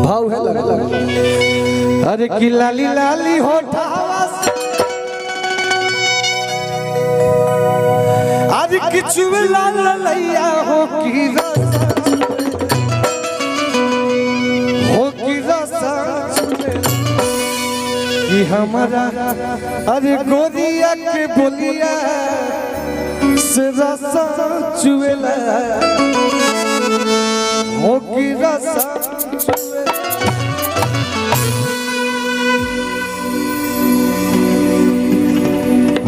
भाव है लगा अरे कि लाली लाली होठावा आज किछु लाल लैया हो की रसा कि हमारा अरे गोरिया के बोलिया से रसा चुएला हो की रसा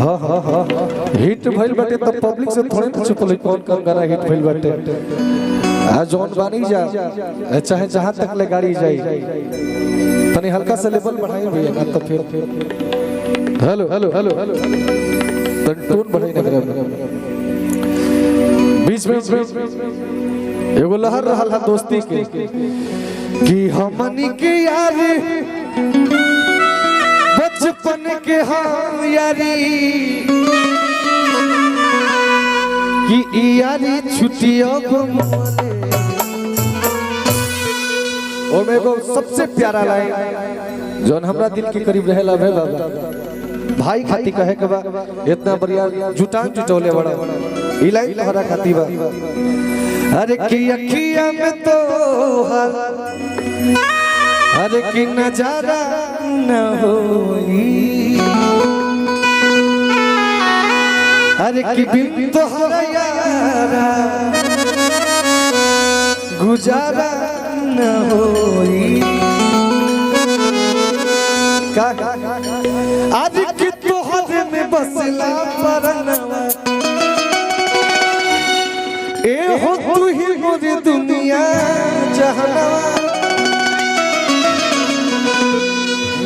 हिट भइल बाटे तो पब्लिक से थोड़े ना छुपल कौन कौन गाना हिट भइल बाटे आ जौन बानी जा चाहे जहां तक ले गाड़ी जाई तनी हल्का से लेवल बढ़ाई भैया ना तो फिर हेलो हेलो हेलो तनी टोन बढ़ाई ना करे बीच में एगो लहर रहल है दोस्ती के कि हमनी के यार बचपन के हम यारी कि यारी छुट्टियों को और मेरे को सबसे प्यारा लाइन जो हमरा दिल के करीब रहेला है बाबा भाई खाती कहे के बा इतना बढ़िया जुटान जुटोले बड़ा ई लाइन तोहरा खाती बा अरे की अखियां में तो अरे की नजारा न होई अरे की बिन तोहरा यारा गुजारा न होई का आज की तोहरे में बसला परनवा ए हो तू ही मोरी दुनिया जहानवा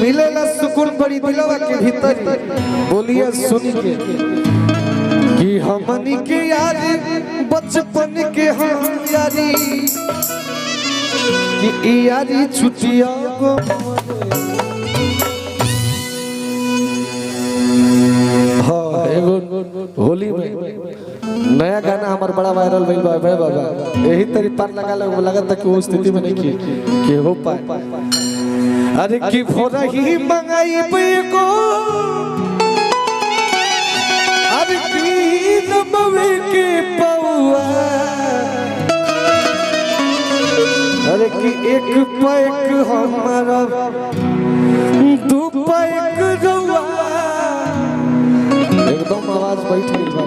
मिलेला सुकून बड़ी दिलवा के भीतर बोलिया सुन के कि हमनी के यारी बचपन के हम यारी कि यारी छुट्टियों को हाँ एगो होली में नया गाना हमार बड़ा वायरल भइल बा भाई बाबा यही तरी पार लगा था कि वो स्थिति में नहीं कि हो पाए अरे की भोरा ही मंगाई को अरे की नमवे के पौआ अरे की एक पैक हमारा दू पैक रउआ एकदम आवाज बैठ गई बा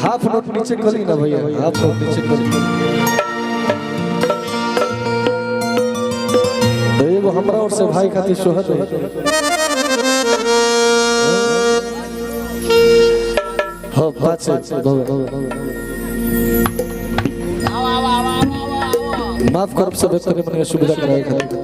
हाफ नोट नीचे करी ना भैया हाफ नोट नीचे करी एगो हमरा और से भाई खातिर सोहर हो बात से माफ करब सब करे मन सुविधा कराए खातिर